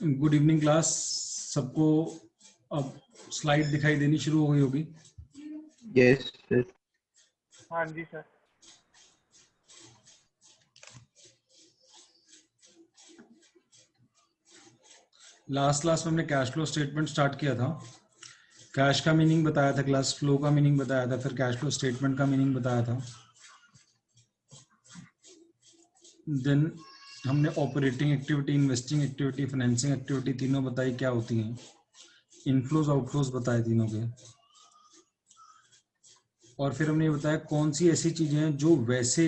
Good evening class सबको। अब slide दिखाई देनी शुरू हो गई होगी। Yes sir. हाँ जी सर। लास्ट क्लास में हमने कैश फ्लो स्टेटमेंट स्टार्ट किया था। कैश का मीनिंग बताया था, क्लास फ्लो का मीनिंग बताया था, फिर कैश फ्लो स्टेटमेंट का मीनिंग बताया था। देन हमने operating activity, investing activity, financing activity तीनों बताई क्या होती हैं। इनफ्लोज आउटफ्लोज बताए तीनों के। और फिर हमने ये बताया कौन सी ऐसी चीजें हैं जो वैसे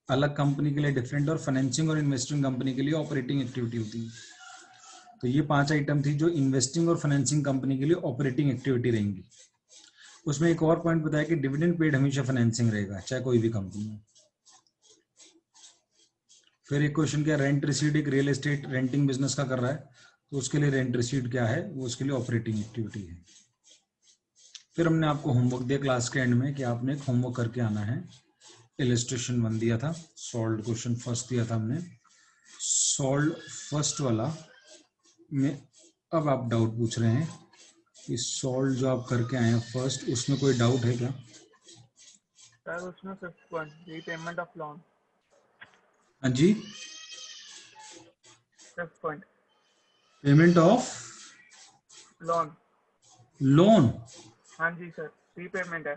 अलग कंपनी के लिए डिफरेंट और फाइनेंसिंग और इन्वेस्टिंग कंपनी के लिए ऑपरेटिंग एक्टिविटी होती है। तो ये 5 आइटम थी जो इन्वेस्टिंग और फाइनेंसिंग कंपनी के लिए ऑपरेटिंग एक्टिविटी रहेंगी। उसमें एक और पॉइंट बताया कि डिविडेंड पेड हमेशा फाइनेंसिंग रहेगा, चाहे कोई भी कंपनी हो। फिर एक क्वेश्चन क्या, रेंट रिसीट एक रियल एस्टेट रेंटिंग बिजनेस का कर रहा है तो उसके लिए रेंट रिसीट क्या है, वो उसके लिए ऑपरेटिंग एक्टिविटी है। फिर हमने आपको होमवर्क दिया क्लास के एंड में कि आपने एक होमवर्क करके आना है। इलस्ट्रेशन 1 दिया था, सॉल्व क्वेश्चन फर्स्ट दिया था हमने। सॉल्व फर्स्ट वाला में अब आप डाउट पूछ रहे हैं कि सॉल्व जो आप करके आए हैं फर्स्ट, उसमें कोई डाउट है क्या? सर उसमें 5th point repayment of loan. हाँ जी, 5th point payment of loan. Loan. हाँ जी सर, रीपेमेंट है।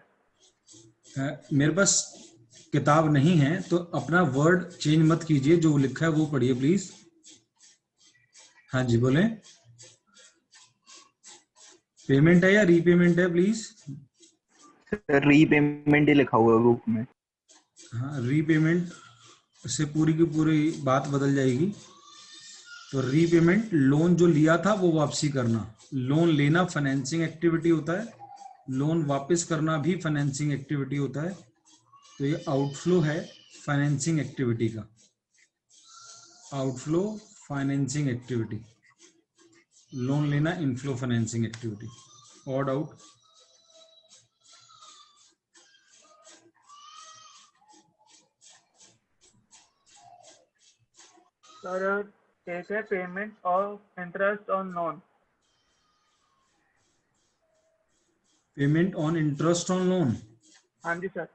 मेरे पास किताब नहीं है तो अपना वर्ड चेंज मत कीजिए, जो लिखा है वो पढ़िए प्लीज। हाँ जी बोलें, पेमेंट है या रीपेमेंट है प्लीज? सर रीपेमेंट ही लिखा हुआ है बुक में। हाँ, रीपेमेंट से पूरी की पूरी बात बदल जाएगी। तो रीपेमेंट लोन जो लिया था वो वापसी करना। लोन लेना फाइनेंसिंग एक्टिविटी होता है, लोन वापस करना भी फाइनेंसिंग एक्टिविटी होता है। तो ये आउटफ्लो है फाइनेंसिंग एक्टिविटी का। आउटफ्लो फाइनेंसिंग एक्टिविटी, लोन लेना इनफ्लो फाइनेंसिंग एक्टिविटी। और डाउट? सर एक है payment of interest on loan. Payment on interest on loan. हाँ जी sir,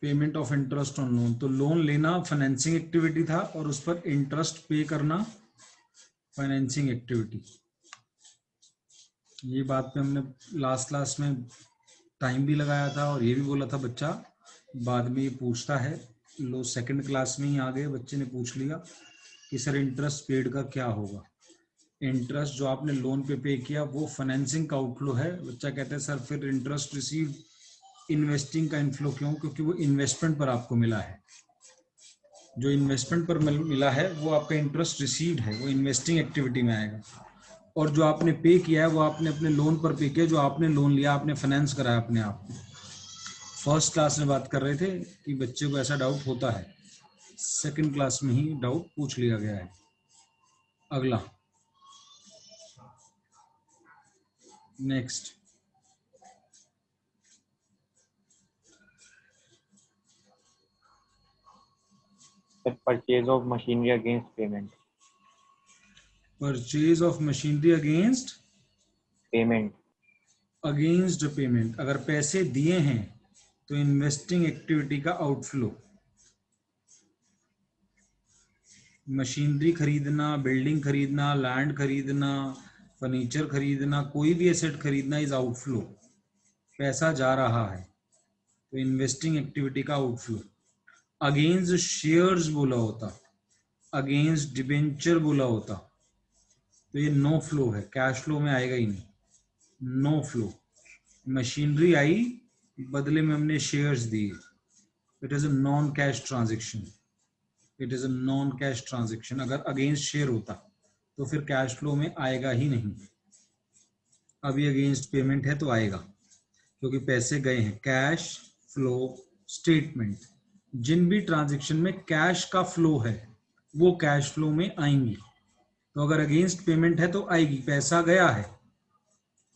payment of interest on loan, तो लोन लेना फाइनेंसिंग एक्टिविटी था और उस पर इंटरेस्ट पे करना फाइनेंसिंग एक्टिविटी। ये बात पे हमने लास्ट क्लास में टाइम भी लगाया था और ये भी बोला था बच्चा बाद में ये पूछता है। लो सेकंड क्लास में ही आ गए, बच्चे ने पूछ लिया कि सर इंटरेस्ट पेड का क्या होगा। इंटरेस्ट जो आपने लोन पे किया वो फाइनेंसिंग का आउटफ्लो है। बच्चा कहता है सर फिर इंटरेस्ट रिसीव इन्वेस्टिंग का इनफ्लो क्यों? क्योंकि वो इन्वेस्टमेंट पर आपको मिला है। जो इन्वेस्टमेंट पर मिला है वो आपका इंटरेस्ट रिसीव्ड है, वो इन्वेस्टिंग एक्टिविटी में आएगा। और जो आपने पे किया है वो आपने अपने लोन पर पे किया, जो आपने लोन लिया आपने फाइनेंस कराया अपने आप। फर्स्ट क्लास में बात कर रहे थे कि बच्चे को ऐसा डाउट होता है, सेकंड क्लास में ही डाउट पूछ लिया गया है। अगला next, purchase of machinery against payment. Purchase of machinery against payment. Payment, अगर पैसे दिए हैं तो इन्वेस्टिंग एक्टिविटी का आउटफ्लो। मशीनरी खरीदना, बिल्डिंग खरीदना, लैंड खरीदना, फर्नीचर खरीदना, कोई भी एसेट खरीदना इज आउटफ्लो, पैसा जा रहा है, तो इन्वेस्टिंग एक्टिविटी का आउटफ्लो। अगेंस्ट शेयर्स बोला होता, अगेंस्ट डिबेंचर बोला होता तो ये नो फ्लो है, कैश फ्लो में आएगा ही नहीं, नो फ्लो। मशीनरी आई, बदले में हमने शेयर्स दिए, it is a non cash transaction, it is a non cash transaction. अगर अगेंस्ट शेयर होता तो फिर कैश फ्लो में आएगा ही नहीं। अभी अगेंस्ट पेमेंट है तो आएगा क्योंकि पैसे गए हैं। कैश फ्लो स्टेटमेंट, जिन भी ट्रांजेक्शन में कैश का फ्लो है वो कैश फ्लो में आएंगी। तो अगर अगेंस्ट पेमेंट है तो आएगी, पैसा गया है।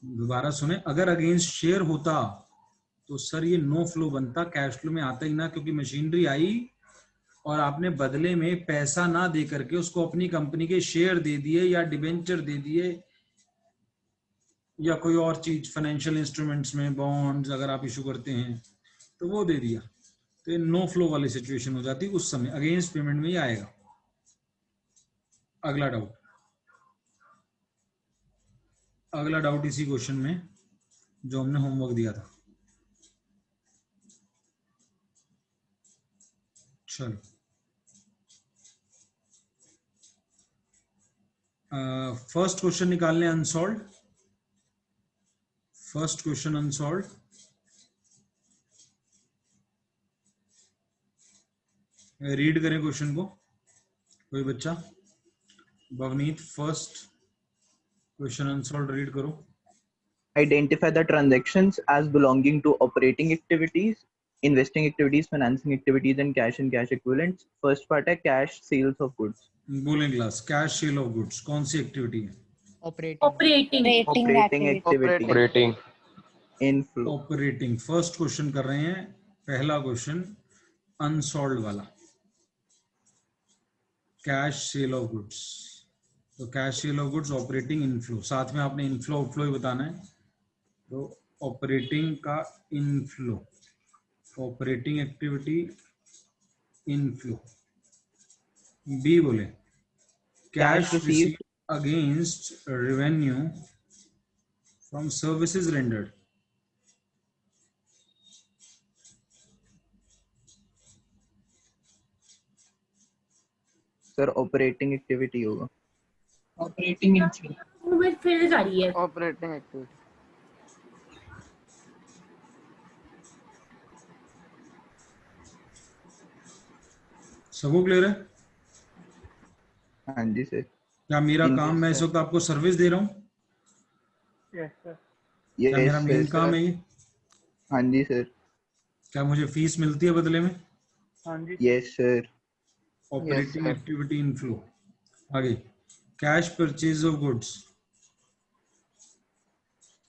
दोबारा सुने, अगर अगेंस्ट शेयर होता तो सर ये नो फ्लो बनता, कैश फ्लो में आता ही ना, क्योंकि मशीनरी आई और आपने बदले में पैसा ना दे करके उसको अपनी कंपनी के शेयर दे दिए या डिबेंचर दे दिए या कोई और चीज फाइनेंशियल इंस्ट्रूमेंट्स में बॉन्ड्स अगर आप इशू करते हैं तो वो दे दिया, तो ये नो फ्लो वाली सिचुएशन हो जाती है, उस समय अगेंस्ट पेमेंट में ही आएगा। अगला डाउट, अगला डाउट इसी क्वेश्चन में जो हमने होमवर्क दिया था। चलो फर्स्ट क्वेश्चन निकालने unsolved, first question unsolved, read करें क्वेश्चन को कोई बच्चा। Bhavneet first question unsolved read करो। Identify the transactions as belonging to operating activities, investing activities, financing activities, and cash equivalents. First part है cash sales of goods. बोलें class, cash cell of goods कौन सी activity है? Operating Operating activity. Operating. Inflow. Operating. First question कर रहे हैं, पहला question unsolved वाला, कैश सेल ऑफ गुड्स। तो cash cell of goods operating inflow, साथ में आपने इनफ्लो आउटफ्लो ही बताना है। तो ऑपरेटिंग का inflow, operating activity inflow. B बोले cash received against revenue from services rendered. Sir, operating activity होगा. operating inflow में फिर जा रही है। Operating activity. सबको क्लियर है? हाँ जी सर. क्या मेरा काम, मैं इस वक्त आपको सर्विस दे रहा हूँ? Yes, sir. क्या मेरा मेन काम है ये? हाँ जी सर. क्या मुझे फीस मिलती है बदले में? हाँ जी। Yes sir. Operating activity inflow. आगे cash purchase of goods.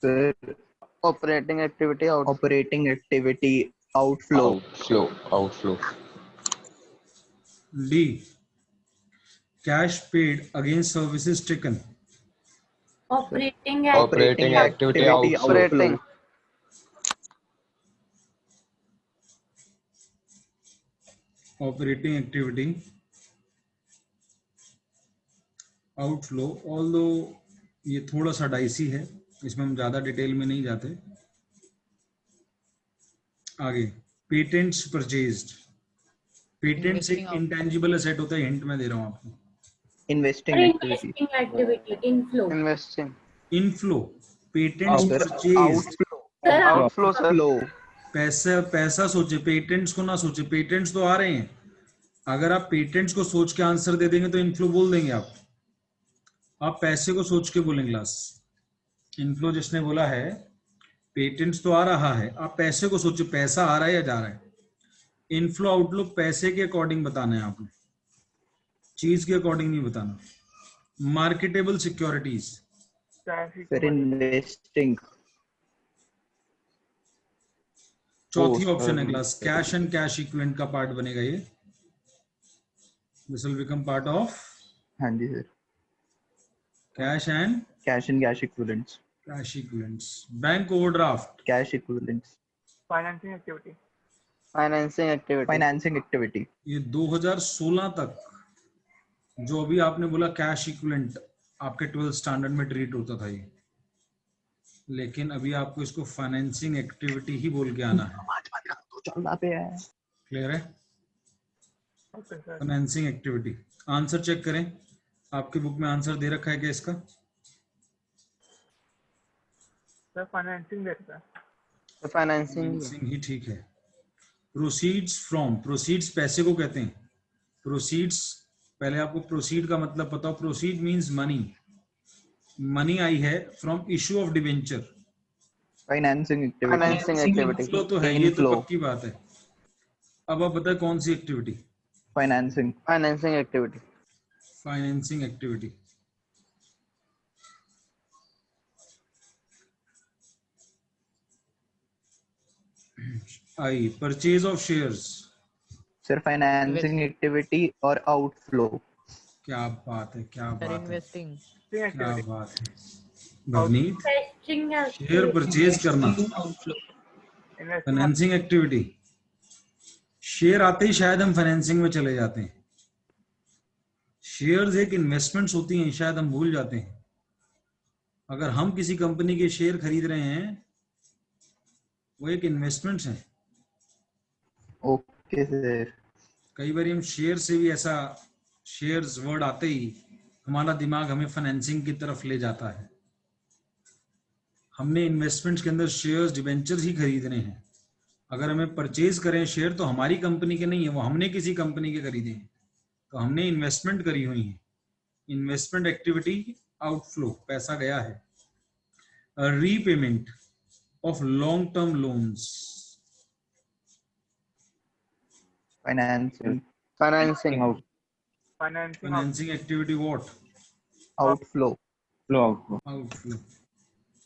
Sir, operating activity out. operating activity outflow. Outflow. D cash paid against services taken. Operating Operating activity outflow. Operating. Operating activity outflow. Although ये थोड़ा सा dicey है, इसमें हम ज्यादा detail में नहीं जाते। आगे पेटेंट्स परचेज्ड। पेटेंट्स एक इंटेंजिबल एसेट होता है, हिंट मैं दे रहा हूं आपको। Investing activity. activity inflow। Investing. Inflow patents Sir, purchased. Outflow sir. outflow. पैसा पैसा सोचे, पेटेंट्स को ना सोचे। पेटेंट्स तो आ रहे हैं, अगर आप पेटेंट्स को सोच के आंसर दे देंगे तो इनफ्लो बोल देंगे आप पैसे को सोच के बोलेंगे क्लास। इनफ्लो जिसने बोला है, पेटेंट्स तो आ रहा है, आप पैसे को सोचे, पैसा आ रहा है या जा रहा है। इनफ्लो आउटलुक पैसे के अकॉर्डिंग बताना है आपने, चीज के अकॉर्डिंग नहीं बताना। Marketable securities. Sir, investing. चौथी ऑप्शन है class, cash and cash equivalent का पार्ट बनेगा ये। This will become part of हाँ जी sir. Cash and Cash and cash equivalents. Cash equivalents. Bank overdraft. Cash equivalents. Financing activity. Financing activity. Financing activity. ये 2016 तक जो अभी आपने बोला कैश इक्विवेलेंट, आपके 12th स्टैंडर्ड में ट्रीट होता था ये, लेकिन अभी आपको इसको फाइनेंसिंग एक्टिविटी ही बोल के आना है। क्लियर है? Okay, sir. Financing activity. Answer check करें, आपके बुक में आंसर दे रखा है क्या इसका? Sir, financing देता है। फाइनेंसिंग। फाइनेंसिंग ही ठीक है। प्रोसीड्स फ्रॉम, प्रोसीड्स पैसे को कहते हैं। प्रोसीड्स, पहले आपको प्रोसीड का मतलब पता हो। प्रोसीड मींस मनी, मनी आई है from issue of debenture. Financing activity. Financing activity. Inflow तो है, ये तो Inflow. पक्की बात है। अब आप बताएं कौन सी activity? Financing. Financing activity. Financing activity. I purchase of shares. Sir, financing activity or outflow. क्या बात है, क्या Sir, बात है, investing. क्या activity. बात है। भवनीत, Investing शेयर परचेज करना, outflow. Investing financing activity. Share आते ही शायद हम फाइनेंसिंग में चले जाते हैं। शेयर्स एक इन्वेस्टमेंट्स होती हैं, शायद हम भूल जाते हैं। अगर हम किसी कंपनी के शेयर खरीद रहे हैं, वो एक इन्वेस्टमेंट्स हैं। Okay, sir. कई बार हम शेयर से भी ऐसा, शेयर्स वर्ड आते ही हमारा दिमाग हमें फाइनेंसिंग की तरफ ले जाता है। हमने इन्वेस्टमेंट्स के अंदर शेयर्स, डिबेंचर्स ही खरीदने हैं। अगर हमें परचेज करें शेयर तो हमारी कंपनी के नहीं है, वो हमने किसी कंपनी के खरीदे हैं, तो हमने इन्वेस्टमेंट करी हुई है। इन्वेस्टमेंट एक्टिविटी आउटफ्लो, पैसा गया है। Repayment of long term loans, Financing Financing. Out. financing financing activity what? outflow. Flow outflow. Outflow.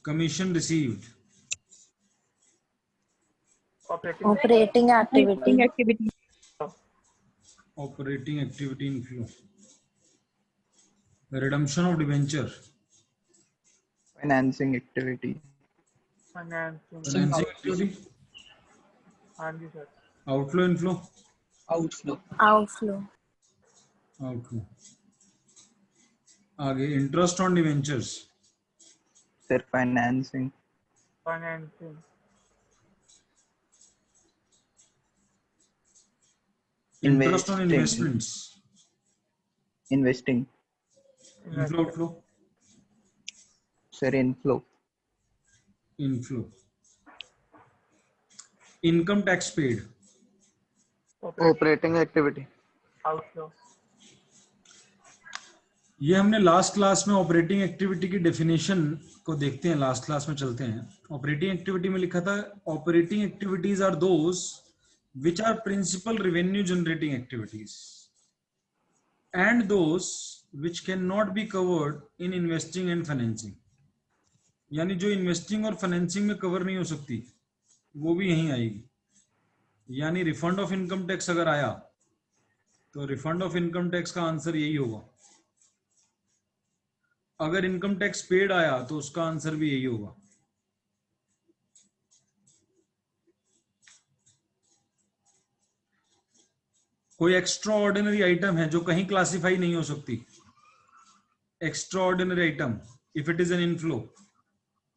Commission received, operating Operating activity. Operating activity inflow. Redemption of debenture, Financing activity. financing financing activity. हाँ जी sir outflow, inflow, Outflow. Outflow. Outflow. आगे interest on debentures, Sir, financing. financing interest on Investing. Investments, Investing. Inflow, outflow, Sir, inflow. Inflow. Income tax paid, Operating activity. outflow ये हमने last class में operating activity की definition को देखते हैं। Last class में चलते हैं। ऑपरेटिंग एक्टिविटी में लिखा था, operating activities are those which are principal revenue generating activities and those which can not be covered in investing and financing. यानी जो इन्वेस्टिंग और फाइनेंसिंग में कवर नहीं हो सकती, वो भी यहीं आएगी। यानी रिफंड ऑफ इनकम टैक्स अगर आया तो रिफंड ऑफ इनकम टैक्स का आंसर यही होगा। अगर इनकम टैक्स पेड आया तो उसका आंसर भी यही होगा। कोई एक्स्ट्रा ऑर्डिनरी आइटम है जो कहीं क्लासिफाई नहीं हो सकती, extra ordinary item, if it is an inflow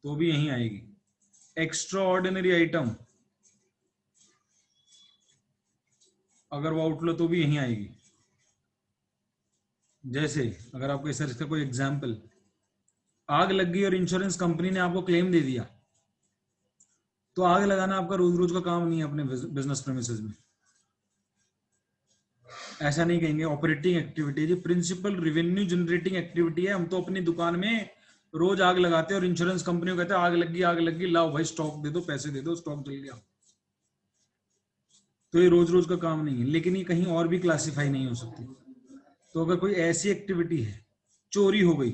तो भी यहीं आएगी। एक्स्ट्रा ऑर्डिनरी आइटम अगर वो आउटफ्लो तो भी यहीं आएगी। जैसे अगर आपको इसका कोई एग्जांपल, आग लग गई और इंश्योरेंस कंपनी ने आपको क्लेम दे दिया, तो आग लगाना आपका रोज रोज का काम नहीं है अपने बिजनेस प्रेमिसेस में। ऐसा नहीं कहेंगे। ऑपरेटिंग एक्टिविटी जो प्रिंसिपल रेवेन्यू जनरेटिंग एक्टिविटी है, हम तो अपनी दुकान में रोज आग लगाते हैं और इंश्योरेंस कंपनी को कहते हैं आग लग गई, लाओ भाई स्टॉक दे दो, पैसे दे दो, स्टॉक जल गया। तो ये रोज रोज का काम नहीं है, लेकिन ये कहीं और भी क्लासिफाई नहीं हो सकती। तो अगर कोई ऐसी एक्टिविटी है, चोरी हो गई,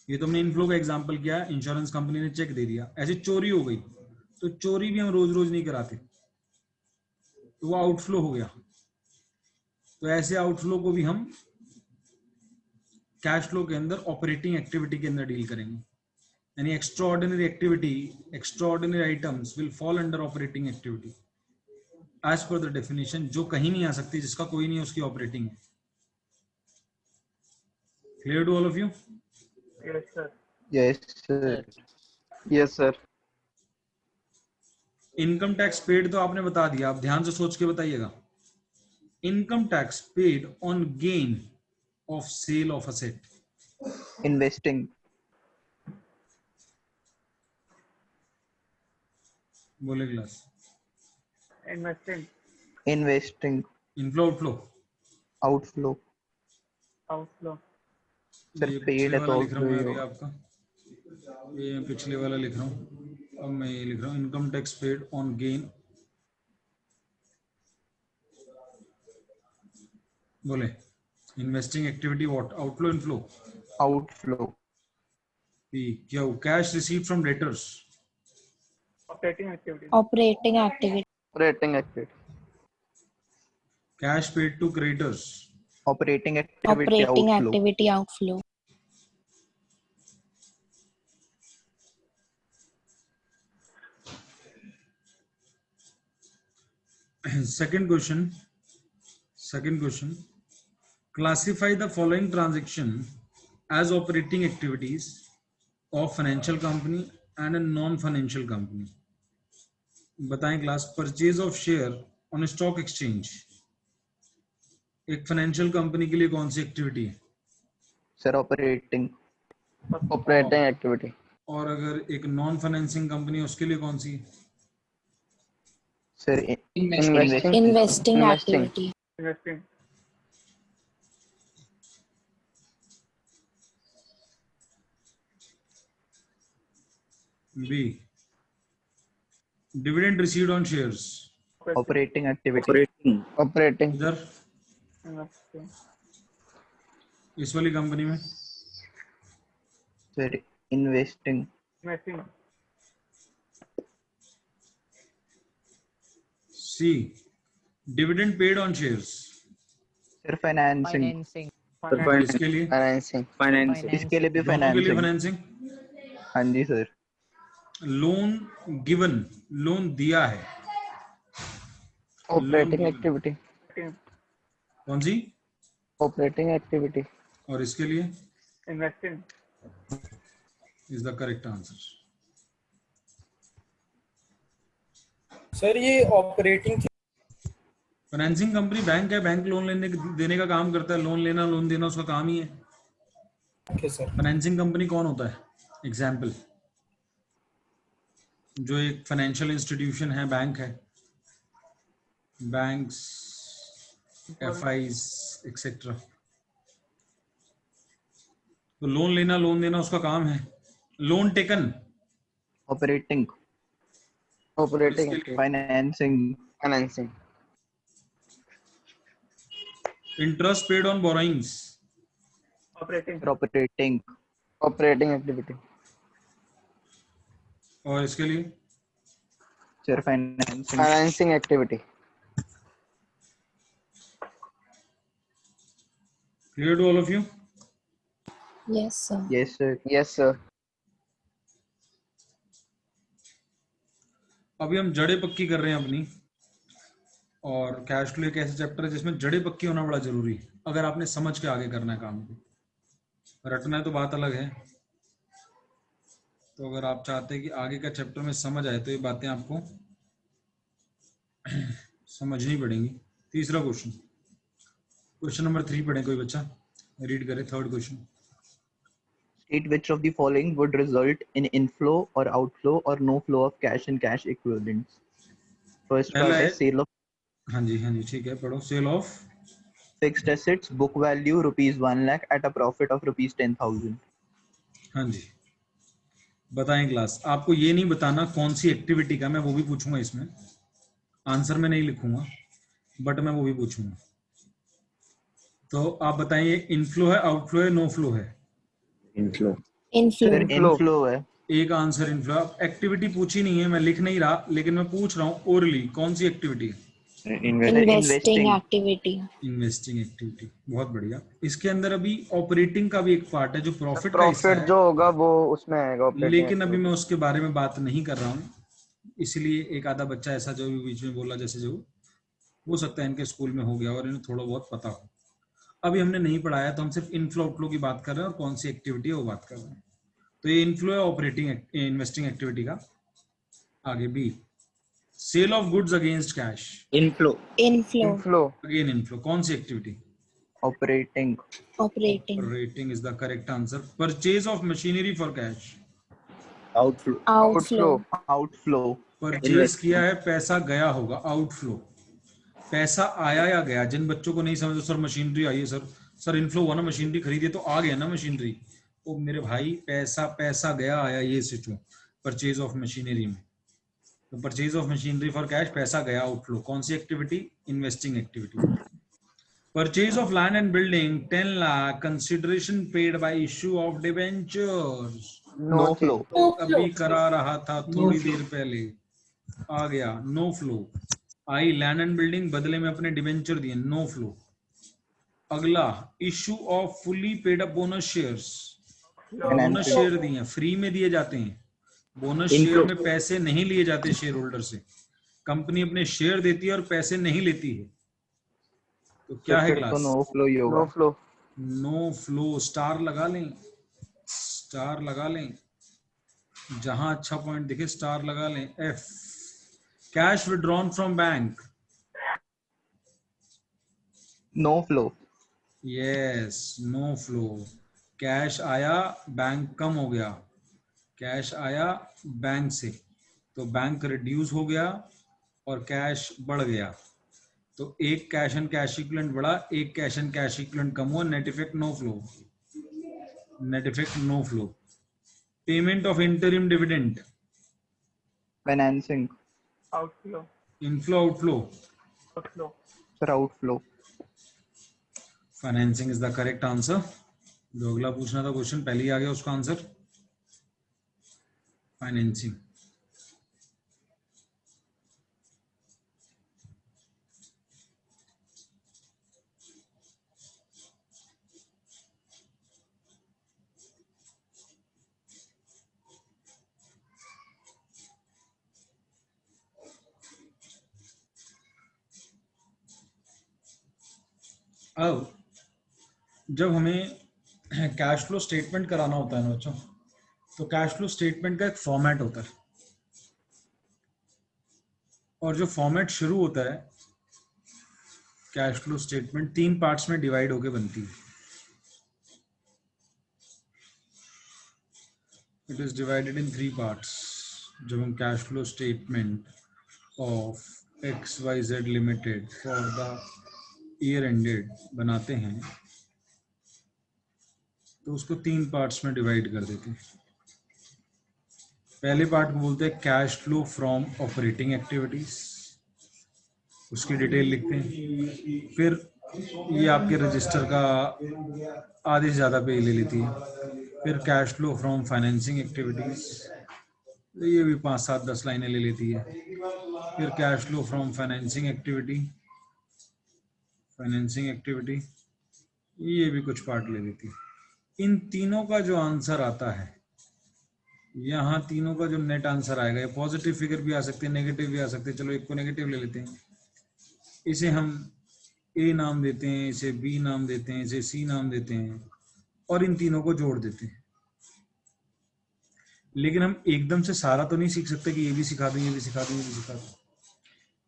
ये तो हमने इनफ्लो का एग्जांपल किया, इंश्योरेंस कंपनी ने चेक दे दिया, ऐसी चोरी हो गई, तो चोरी भी हम रोज रोज नहीं कराते, तो वो आउटफ्लो हो गया। तो ऐसे आउटफ्लो को भी हम कैश फ्लो के अंदर ऑपरेटिंग एक्टिविटी के अंदर डील करेंगे। यानी extra ordinary activity, extra ordinary items will fall under operating activity as per the definition, जो कहीं नहीं आ सकती, जिसका कोई नहीं है, उसकी ऑपरेटिंग है। Clear to all of you? yes sir Yes, sir. Yes, sir. Income tax paid तो आपने बता दिया, आप ध्यान से सोच के बताइएगा। Income tax paid on gain of sale of asset, Investing. बोले class. investing Investing. Inflow, outflow, Outflow. outflow Sir, ये paid पिछले है वाला तो लिख रहा हूँ मैं outflow अभी ही होगा। आपका, ये पिछले वाला लिख रहा हूँ, अब मैं ये लिख रहा हूँ income tax paid on gain, बोले investing activity what, outflow, inflow, Outflow. क्या cash receive from debtors, operating activity Operating activity. Operating activity. cash paid to creditors, Operating activity Operating outflow. activity outflow. second question, classify the following transaction as operating activities of financial company and a non-financial company. बताएं class, purchase of share on stock exchange एक financial company के लिए कौन सी activity है? Sir, operating. Operating activity. और अगर एक नॉन फाइनेंसिंग कंपनी है उसके लिए कौन सी? Sir, Investing. Investing Investing. activity. Investing. B, dividend received on shares, operating activity. Operating. इधर Investing. इस वाली कंपनी में Sir, investing. Investing. C, dividend paid on shares, Sir, financing. Finance. इसके लिए Financing. इसके लिए भी दोनों के लिए financing. फाइनेंसिंग. हाँ जी सर. लोन गिवन, लोन दिया है, Operating activity. कौन सी? Operating activity. और इसके लिए Investing. Is the correct answer. Sir ये ऑपरेटिंग फाइनेंसिंग कंपनी बैंक है, बैंक लोन देने का काम करता है, लोन लेना लोन देना उसका काम ही है. के सर फाइनेंसिंग कंपनी कौन होता है? एग्जाम्पल, जो एक फाइनेंशियल इंस्टीट्यूशन है, बैंक है, बैंक्स, एफआईज एक्सेट्रा. तो लोन लेना लोन देना उसका काम है. Loan taken, Operating. Operating इसके activity. Financing. Financing. Interest paid on borrowings, Operating. Sir, operating. Operating activity. और इसके लिए Sir, financing. Financing activity. Clear to all of you? Yes, sir. Yes sir. Yes, sir. अभी हम जड़े पक्की कर रहे हैं अपनी, और कैश फ्लो एक ऐसा चैप्टर है जिसमें जड़े पक्की होना बड़ा जरूरी है अगर आपने समझ के आगे करना है काम को. रटना है तो बात अलग है. तो अगर आप चाहते हैं कि आगे का चैप्टर में समझ आए तो ये बातें आपको समझनी पड़ेंगी. तीसरा क्वेश्चन, क्वेश्चन नंबर 3 पढ़े, कोई बच्चा रीड करे. Third question, State which of the following would result in inflow or outflow or no flow of cash and cash equivalents. First पहला part है, is sale of हाँ जी ठीक है, पढ़ो. Sale of fixed assets, book value rupees 1 lakh at a profit of rupees 10,000. हाँ जी. बताएं class, आपको ये नहीं बताना कौन सी एक्टिविटी का, मैं वो भी पूछूंगा इसमें. आंसर में नहीं लिखूंगा बट मैं वो भी पूछूंगा. तो आप बताइए, इनफ्लो है, आउटफ्लो है, नो फ्लो है? Inflow. Sir, inflow है. एक आंसर इनफ्लो. एक्टिविटी पूछी नहीं है, मैं लिख नहीं रहा, लेकिन मैं पूछ रहा हूँ ओरली कौन सी एक्टिविटी है? Investing activity. Investing activity. बहुत बढ़िया. इसके अंदर अभी ऑपरेटिंग का भी एक पार्ट है जो प्रॉफिट का हिस्सा Profit है, जो होगा वो उसमें आएगा. Operating लेकिन अभी activity. मैं उसके बारे में बात नहीं कर रहा हूँ. इसलिए एक आधा बच्चा ऐसा जो भी बीच में बोला, जैसे जो हो सकता है इनके स्कूल में हो गया और इन्हें थोड़ा बहुत पता हो. अभी हमने नहीं पढ़ाया तो हम सिर्फ इनफ्लो आउटफ्लो की बात कर रहे हैं और कौन सी एक्टिविटी है वो बात कर रहे हैं. तो ये इनफ्लो है ऑपरेटिंग इन्वेस्टिंग एक्टिविटी का. आगे B, sale of goods against cash. Inflow. Inflow. Again inflow. कौन सी activity? Operating. Operating. Operating is the correct answer. Purchase of machinery for cash. Outflow. Outflow. Purchase किया है, पैसा गया होगा, आउटफ्लो. पैसा आया या गया? जिन बच्चों को नहीं समझ, सर मशीनरी आई है, सर इनफ्लो हुआ ना, मशीनरी खरीदी तो आ गया ना मशीनरी. ओ मेरे भाई, पैसा गया आया ये सिचुएशन परचेज ऑफ मशीनरी में. तो purchase of machinery for cash, पैसा गया, आउटफ्लो. कौन सी activity? Investing activity. Purchase of land and building 10 lakh, consideration paid by issue of debentures. No flow. अभी करा रहा था थोड़ी देर पहले, आ गया नो फ्लो. आई लैंड एंड बिल्डिंग बदले में अपने डिबेंचर दिए, नो फ्लो। अगला, issue of fully paid up bonus shares, bonus Financing. Share दिए, फ्री में दिए जाते हैं। Bonus share Inflow. में पैसे नहीं लिए जाते शेयर होल्डर से, कंपनी अपने शेयर देती है और पैसे नहीं लेती है। तो क्या है फिर तो क्लास? नो फ्लो ही होगा। No flow. No flow, star लगा लें, स्टार लगा लें, जहां अच्छा पॉइंट दिखे स्टार लगा लें। F, cash withdrawn from bank, no flow. Yes, no flow. Cash आया, बैंक कम हो गया, कैश आया बैंक से, तो बैंक रिड्यूस हो गया और कैश बढ़ गया, तो एक कैश एंड कैश इक्विवेलेंट बढ़ा, एक कैश एंड कैश इक्विवेलेंट कम हुआ, net effect no flow, net effect no flow. Payment of interim dividend, financing. outflow, inflow outflow, outflow, sir outflow. Financing is the correct answer. जो अगला पूछना था question पहले ही आ गया उसका आंसर, फाइनेंसिंग। अब जब हमें कैश फ्लो स्टेटमेंट कराना होता है ना बच्चों, तो कैश फ्लो स्टेटमेंट का एक फॉर्मेट होता है, और जो फॉर्मेट शुरू होता है कैश फ्लो स्टेटमेंट 3 पार्ट्स में डिवाइड होके बनती है। It is divided in 3 parts. जब हम cash flow statement of XYZ limited for the year ended बनाते हैं, तो उसको 3 पार्ट्स में डिवाइड कर देते हैं। पहले पार्ट को बोलते हैं cash flow from operating activities, उसकी डिटेल लिखते हैं। फिर ये आपके रजिस्टर का आधे से ज़्यादा पेज ले लेती है। फिर cash flow from financing activities, ये भी 5, 7, 10 लाइनें ले लेती है। फिर cash flow from financing activity, ये भी कुछ पार्ट ले लेती है। इन तीनों का जो आंसर आता है, यहाँ तीनों का जो नेट आंसर आएगा, ये पॉजिटिव फिगर भी आ सकते हैं, नेगेटिव भी आ सकते हैं। चलो एक को नेगेटिव ले लेते हैं, इसे हम ए नाम देते हैं, इसे बी नाम देते हैं, इसे सी नाम देते हैं, और इन तीनों को जोड़ देते हैं। लेकिन हम एकदम से सारा तो नहीं सीख सकते कि ये भी सिखा दूं, ये भी सिखा दूं, ये भी सिखा दूं।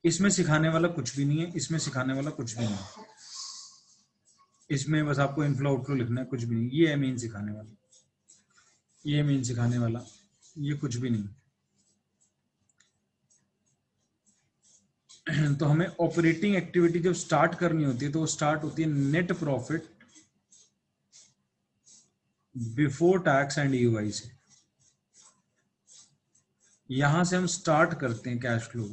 इसमें सिखाने वाला कुछ भी नहीं है, इसमें सिखाने वाला कुछ भी नहीं है। इसमें बस आपको इनफ्लो आउटफ्लो लिखना है, कुछ भी नहीं। ये है मेन सिखाने वाला, ये मेन सिखाने वाला, ये कुछ भी नहीं। तो हमें ऑपरेटिंग एक्टिविटी जब स्टार्ट करनी होती है, तो वो स्टार्ट होती है net profit before tax and EOI से। यहां से हम स्टार्ट करते हैं कैश फ्लो।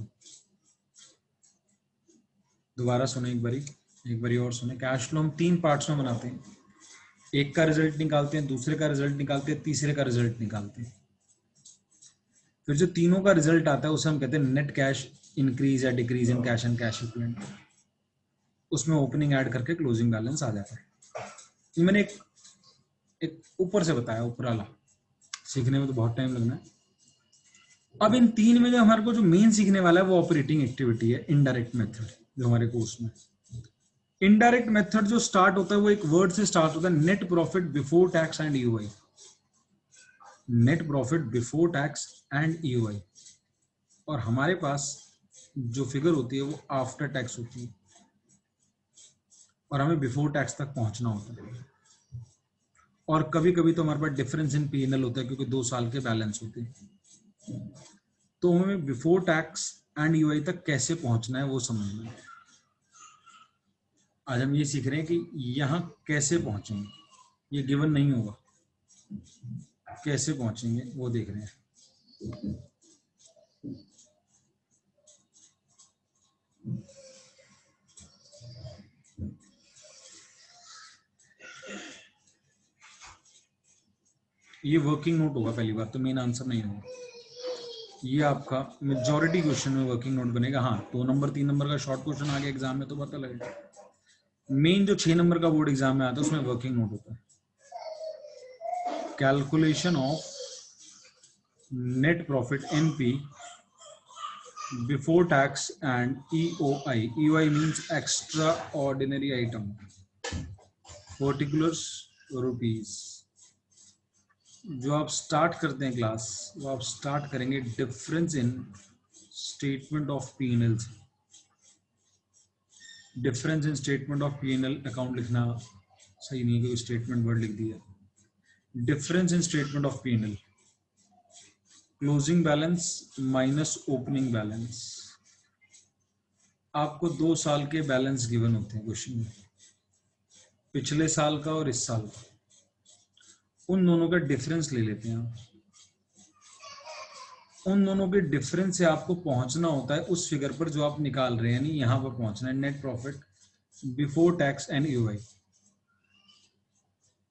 दोबारा सुने एक बारी और सुने। कैश फ्लो हम 3 पार्ट्स में बनाते हैं, एक का रिजल्ट निकालते हैं, दूसरे का रिजल्ट निकालते हैं, तीसरे का रिजल्ट निकालते हैं। फिर जो तीनों का रिजल्ट आता है उसे हम कहते हैं नेट कैश इंक्रीज या decrease in cash and cash equivalent. उसमें ओपनिंग ऐड करके क्लोजिंग बैलेंस आ जाता है। ये मैंने एक ऊपर से बताया, ऊपर वाला सीखने में तो बहुत टाइम लगना है। अब इन 3 में जो हमारे को जो मेन सीखने वाला है वो ऑपरेटिंग एक्टिविटी है, इनडायरेक्ट मेथड, जो हमारे कोर्स में। इनडायरेक्ट मेथड जो स्टार्ट होता है वो एक वर्ड से स्टार्ट होता है, net profit before tax and EOI. Net profit before tax and EOI. और हमारे पास जो फिगर होती है वो आफ्टर टैक्स होती है, और हमें बिफोर टैक्स तक पहुंचना होता है। और कभी कभी तो हमारे पास डिफरेंस इन P&L होता है, क्योंकि 2 साल के बैलेंस होते हैं। तो हमें बिफोर टैक्स एंड ईयूआई तक कैसे पहुंचना है वो समझना है। आज हम ये सीख रहे हैं कि यहाँ कैसे पहुंचेंगे, ये गिवन नहीं होगा, कैसे पहुंचेंगे वो देख रहे हैं। ये वर्किंग नोट होगा पहली बार, तो मेन आंसर नहीं होगा। ये आपका मेजॉरिटी क्वेश्चन में वर्किंग नोट बनेगा। हाँ, 2 नंबर 3 नंबर का शॉर्ट क्वेश्चन आ गया एग्जाम में तो पता लगेगा। मेन जो 6 नंबर का बोर्ड एग्जाम में आता है उसमें वर्किंग नोट होता है। Calculation of net profit NP before tax and EOI. EOI means extraordinary item, particulars rupees। जो आप स्टार्ट करते हैं क्लास, वो आप स्टार्ट करेंगे difference in statement of P&L से। Difference in statement of P&L account लिखना सही नहीं है क्योंकि स्टेटमेंट वर्ड लिख दिया। Difference in statement of P&L, closing balance minus opening balance. आपको 2 साल के बैलेंस गिवन होते हैं क्वेश्चन में, पिछले साल का और इस साल का। उन दोनों का डिफरेंस ले लेते हैं आप। उन दोनों के डिफरेंस से आपको पहुंचना होता है उस फिगर पर जो आप निकाल रहे हैं, यानी यहां पर पहुंचना है net profit before tax and EOI।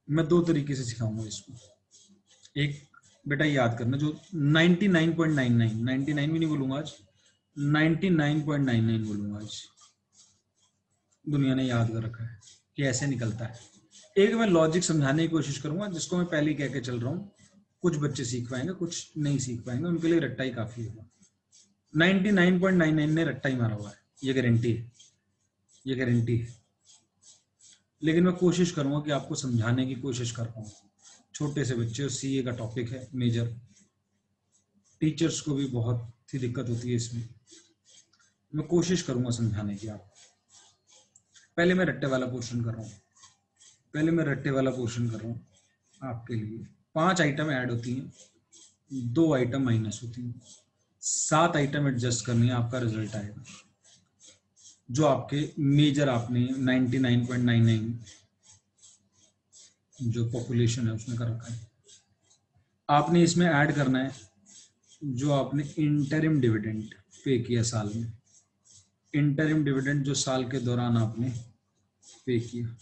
मैं 2 तरीके से सिखाऊंगा इसको। एक बेटा याद करना, जो 99.99 भी नहीं बोलूंगा आज, 99.99 बोलूंगा आज। दुनिया ने याद कर रखा है कि ऐसे निकलता है। एक मैं लॉजिक समझाने की कोशिश करूंगा जिसको मैं पहले ही कह के चल रहा हूँ। कुछ बच्चे सीख पाएंगे, कुछ नहीं सीख पाएंगे, उनके लिए रट्टा ही काफी होगा। 99.99 ने रट्टा ही मारा हुआ है, ये गारंटी है, ये गारंटी है। लेकिन मैं कोशिश करूंगा कि आपको समझाने की कोशिश कर पाऊँ। छोटे से बच्चे, और CA का टॉपिक है मेजर, टीचर्स को भी बहुत ही दिक्कत होती है इसमें। मैं कोशिश करूंगा समझाने की। आप पहले मैं रट्टे वाला पोर्शन कर रहा हूँ, आपके लिए। 5 आइटम ऐड होती हैं, 2 आइटम माइनस होती हैं, 7 आइटम एडजस्ट करनी है, आपका रिजल्ट आएगा। जो आपके मेजर आपने 99.99 जो पॉपुलेशन है उसमें कर रखा है। आपने इसमें ऐड करना है जो आपने इंटरिम डिविडेंड पे किया साल में, इंटरिम डिविडेंड जो साल के दौरान आपने पे किया।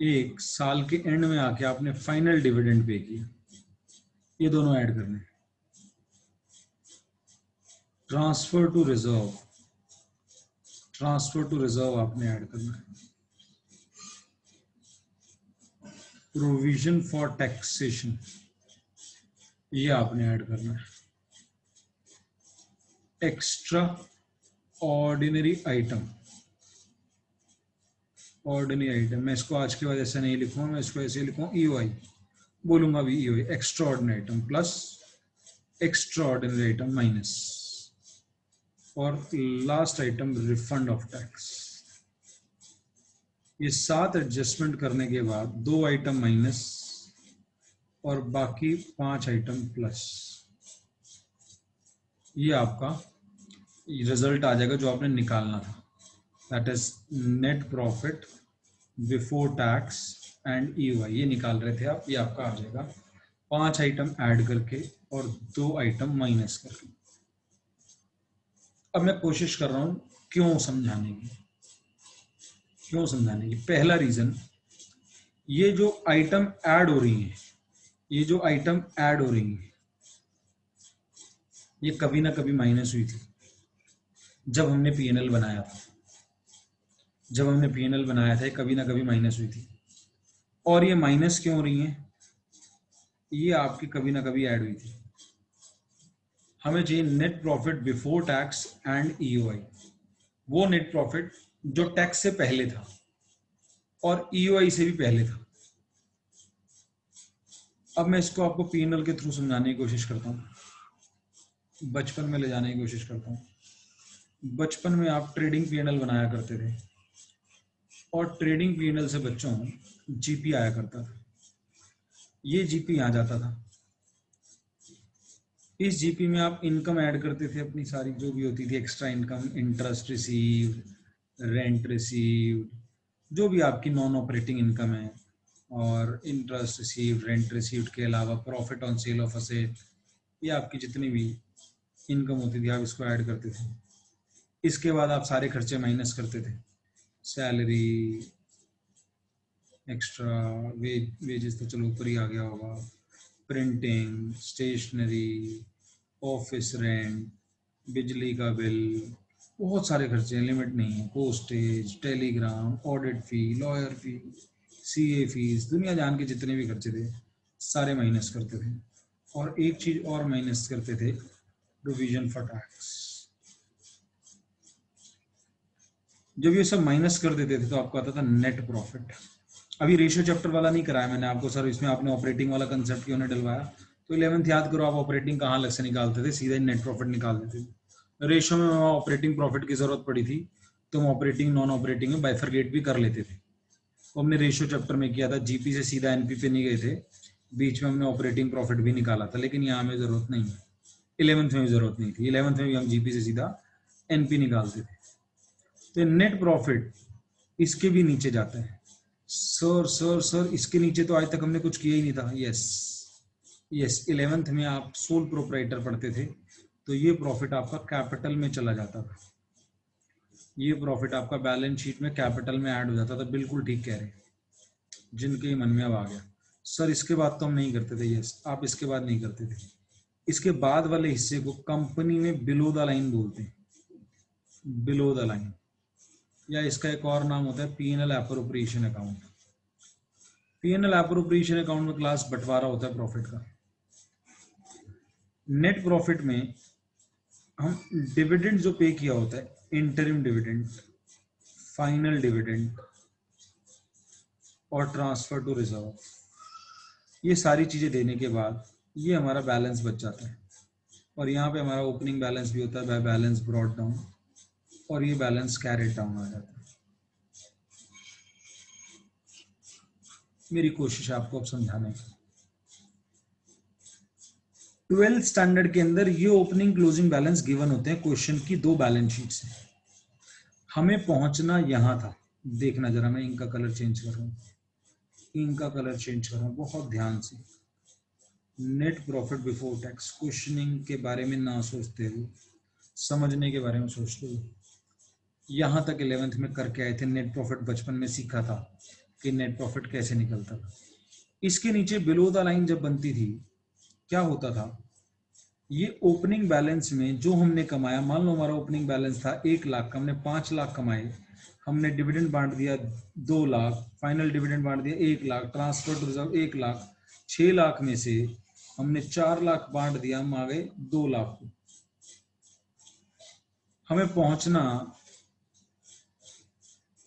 एक साल के एंड में आके आपने फाइनल डिविडेंड पे किया। ये दोनों ऐड करने। ट्रांसफर टू रिजर्व आपने ऐड करना है। प्रोविजन फॉर टैक्सेशन ये आपने ऐड करना है। एक्स्ट्रा ऑर्डिनरी आइटम, मैं इसको आज के बाद ऐसे नहीं लिखूंगा, मैं इसको ऐसे लिखूंगा EOI, बोलूंगा भी EOI, extraordinary item plus extraordinary item minus, और last item refund of tax. ये 7 एडजस्टमेंट करने के बाद 2 आइटम माइनस और बाकी 5 आइटम प्लस। ये आपका रिजल्ट आ जाएगा जो आपने निकालना था। That is net profit before tax and EOI। ये निकाल रहे थे आप, ये आपका आ जाएगा 5 आइटम ऐड करके और 2 आइटम माइनस करके। अब मैं कोशिश कर रहा हूं क्यों समझाने की। पहला रीजन, ये जो आइटम ऐड हो रही हैं, ये कभी ना कभी माइनस हुई थी जब हमने P&L बनाया था। ये कभी ना कभी माइनस हुई थी। और ये माइनस क्यों हो रही हैं? ये आपकी कभी ना कभी ऐड हुई थी। हमें चाहिए net profit before tax and EOI, वो नेट प्रॉफिट जो टैक्स से पहले था और EOI से भी पहले था। अब मैं इसको आपको P&L के थ्रू समझाने की कोशिश करता हूँ, बचपन में ले जाने की कोशिश करता हूँ। बचपन में आप ट्रेडिंग P&L बनाया करते थे और ट्रेडिंग P&L से बच्चों GP आया करता था। ये GP यहाँ जाता था। इस GP में आप इनकम ऐड करते थे अपनी सारी जो भी होती थी, extra income, interest received, rent received, जो भी आपकी नॉन ऑपरेटिंग इनकम है, और इंटरेस्ट रिसीव्ड, रेंट रिसीव्ड के अलावा profit on sale of asset, ये आपकी जितनी भी इनकम होती थी आप इसको ऐड करते थे। इसके बाद आप सारे खर्चे माइनस करते थे, सैलरी, एक्स्ट्रा वेजेस तो चलो ऊपर ही आ गया होगा, प्रिंटिंग, स्टेशनरी, ऑफिस रेंट, बिजली का बिल, बहुत सारे खर्चे हैं, लिमिट नहीं है, पोस्टेज, टेलीग्राम, ऑडिट फी, लॉयर फी, सीए फीस, दुनिया जान के जितने भी खर्चे थे सारे माइनस करते थे। और एक चीज और माइनस करते थे, प्रोविजन फॉर टैक्स। जब ये सब माइनस कर देते थे तो आपको आता था नेट प्रॉफिट। अभी रेशियो चैप्टर वाला नहीं कराया मैंने आपको सर, इसमें आपने ऑपरेटिंग वाला कंसेप्ट क्यों नहीं डलवाया? तो 11th याद करो, आप ऑपरेटिंग कहाँ अलग से निकालते थे, सीधा ही नेट प्रॉफिट निकाल देते थे। रेशियो में ऑपरेटिंग प्रॉफिट की जरूरत पड़ी थी तो हम ऑपरेटिंग नॉन ऑपरेटिंग में बाइफरगेट भी कर लेते थे। तो हमने रेशियो चैप्टर में किया था, जीपी से सीधा एनपी पे नहीं गए थे, बीच में हमने ऑपरेटिंग प्रॉफिट भी निकाला था, लेकिन यहाँ हमें जरूरत नहीं है। 11th में भी जरूरत नहीं थी, 11th में भी हम जीपी से सीधा एनपी निकालते थे। तो नेट प्रॉफिट इसके भी नीचे जाता है। सर सर सर इसके नीचे तो आज तक हमने कुछ किया ही नहीं था। यस यस, 11th में आप सोल प्रोप्राइटर पढ़ते थे तो ये प्रॉफिट आपका कैपिटल में चला जाता था, ये प्रॉफिट आपका बैलेंस शीट में कैपिटल में ऐड हो जाता था। बिल्कुल ठीक कह रहे हैं, जिनके मन में अब आ गया। सर इसके बाद तो हम नहीं करते थे। यस, आप इसके बाद नहीं करते थे। इसके बाद वाले हिस्से को कंपनी में बिलो द लाइन बोलते हैं, बिलो द लाइन, या इसका एक और नाम होता है PNL appropriation account. PNL appropriation account में क्लास बंटवारा होता है प्रॉफिट का। नेट प्रॉफिट में हम डिविडेंड जो पे किया होता है, इंटरिम डिविडेंड, फाइनल डिविडेंड और ट्रांसफर टू रिजर्व, ये सारी चीजें देने के बाद ये हमारा बैलेंस बच जाता है। और यहाँ पे हमारा ओपनिंग बैलेंस भी होता है, बाय बैलेंस ब्रॉट डाउन, और ये बैलेंस कैरेट डाउन आ जाता है। मेरी कोशिश है आपको अब समझाने की। 12th स्टैंडर्ड के अंदर ये ओपनिंग क्लोजिंग बैलेंस गिवन होते हैं क्वेश्चन की दो बैलेंस शीट से। हमें पहुंचना यहां था। देखना जरा, मैं इनका कलर चेंज कर रहा हूं, इनका कलर चेंज कर रहा हूं बहुत ध्यान से। Net profit before tax, questioning के बारे में ना सोचते हुए, समझने के बारे में सोचते हुए, यहां तक 11th में करके आए थे। नेट प्रॉफिट बचपन में सीखा था कि नेट प्रॉफिट कैसे निकलता था। इसके नीचे बिलो द लाइन जब बनती थी क्या होता था, ये ओपनिंग बैलेंस में जो हमने कमाया, मान लो हमारा ओपनिंग बैलेंस था 1 लाख का, हमने 5 लाख कमाए, हमने डिविडेंड बांट दिया 2 लाख, फाइनल डिविडेंड बांट दिया 1 lakh, transfer to reserve 1 lakh, 6 lakh में से हमने 4 लाख बांट दिया, हम आ गए 2 लाख को। हमें पहुंचना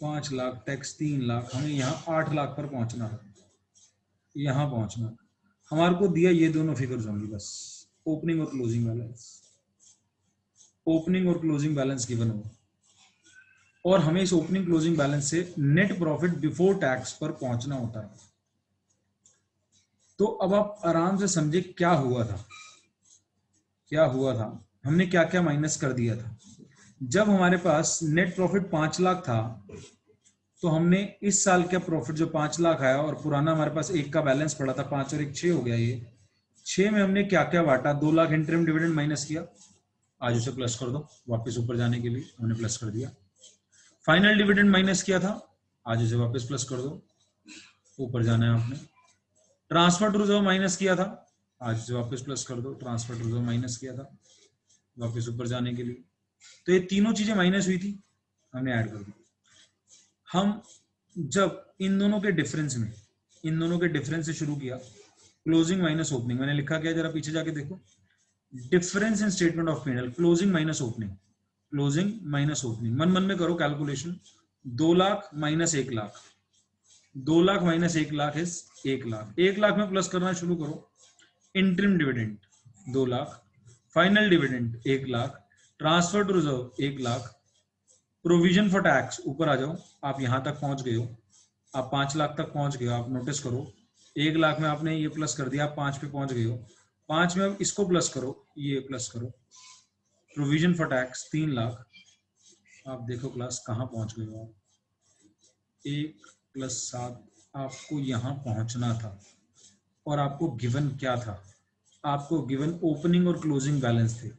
5 लाख, टैक्स 3 लाख, हमें यहाँ 8 लाख पर पहुंचना है। यहाँ पहुंचना हमारे को दिया, ये दोनों फिगर्स होंगी बस, ओपनिंग और क्लोजिंग बैलेंस। ओपनिंग और क्लोजिंग बैलेंस गिवन होगा और हमें इस ओपनिंग क्लोजिंग बैलेंस से नेट प्रॉफिट बिफोर टैक्स पर पहुंचना होता है। तो अब आप आराम से समझे क्या हुआ था, क्या हुआ था, हमने क्या क्या माइनस कर दिया था। जब हमारे पास नेट प्रॉफिट 5 लाख था तो हमने इस साल का प्रॉफिट जो 5 लाख आया और पुराना हमारे पास 1 का बैलेंस पड़ा था, 5 और 1 6 हो गया, ये 6 में हमने क्या क्या बांटा, 2 लाख इंटरिम डिविडेंड माइनस किया, आज उसे प्लस कर दो, वापस ऊपर जाने के लिए हमने प्लस कर दिया। फाइनल डिविडेंड माइनस किया था, आज उसे वापस प्लस कर दो, ऊपर जाना है आपने। ट्रांसफर टू रिजर्व माइनस किया था, आज उसे वापस प्लस कर दो, ट्रांसफर टू रिजर्व माइनस किया था, वापस ऊपर जाने के लिए। तो ये तीनों चीजें माइनस हुई थी, हमने ऐड कर दी। हम जब इन दोनों के डिफरेंस में, इन दोनों के डिफरेंस से शुरू किया, क्लोजिंग माइनस ओपनिंग, मैंने लिखा क्या जरा पीछे जाके देखो, difference in statement of PNL, closing minus opening, closing minus opening. मन मन में करो calculation, 2 lakh minus 1 lakh, 2 lakh minus 1 lakh is 1 lakh, 1 lakh में प्लस करना शुरू करो। Interim dividend 2 lakh, final dividend 1 lakh, transfer to reserve 1 lakh, provision for tax, ऊपर आ जाओ, आप यहां तक पहुंच गए हो, आप 5 लाख तक पहुंच गए हो। आप नोटिस करो 1 लाख में आपने ये प्लस कर दिया, आप 5 पे पहुंच गए हो, 5 में इसको प्लस करो, ये प्लस करो, प्रोविजन फॉर टैक्स 3 लाख। आप देखो क्लास कहां पहुंच गए हो आप, 1 + 7, आपको यहां पहुंचना था और आपको गिवन क्या था, आपको गिवन ओपनिंग और क्लोजिंग बैलेंस थे।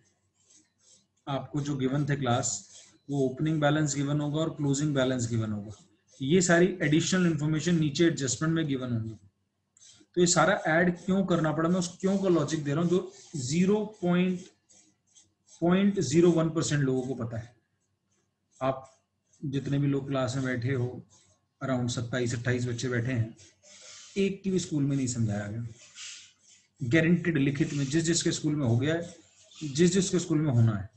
आपको जो गिवन थे क्लास, वो ओपनिंग बैलेंस गिवन होगा और क्लोजिंग बैलेंस गिवन होगा। ये सारी एडिशनल इंफॉर्मेशन नीचे एडजस्टमेंट में गिवन होंगी। तो ये सारा ऐड क्यों करना पड़ा, मैं उस क्यों का लॉजिक दे रहा हूं जो 0.01% लोगों को पता है। आप जितने भी लोग क्लास में बैठे हो, अराउंड 27-28 बच्चे बैठे हैं, एक की भी स्कूल में नहीं समझाया गया, गारंटेड लिखित में जिस जिसके स्कूल में हो गया है, जिस जिसके स्कूल में होना है,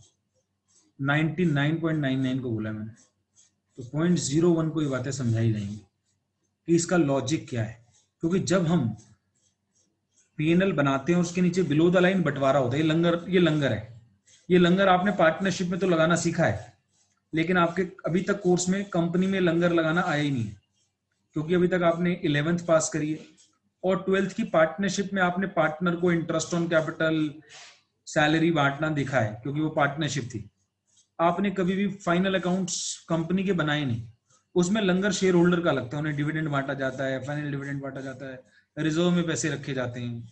99.99 को बोला मैंने, तो 0.01 को ये बातें समझाई जाएंगी कि इसका लॉजिक क्या है। क्योंकि जब हम पीएनएल बनाते हैं और उसके नीचे बिलो द लाइन बंटवारा होता है, ये लंगर है, ये लंगर आपने पार्टनरशिप में तो लगाना सीखा है, लेकिन आपके अभी तक कोर्स में कंपनी में लंगर लगाना आया ही नहीं है, क्योंकि अभी तक आपने 11th पास करी है और 12th की पार्टनरशिप में आपने पार्टनर को इंटरेस्ट ऑन कैपिटल, सैलरी बांटना दिखा है, क्योंकि वो पार्टनरशिप थी। आपने कभी भी फाइनल अकाउंट्स कंपनी के बनाए नहीं, उसमें लंगर शेयर होल्डर का लगता है, उन्हें डिविडेंड बांटा जाता है, फाइनल डिविडेंड बांटा जाता है, रिजर्व में पैसे रखे जाते हैं,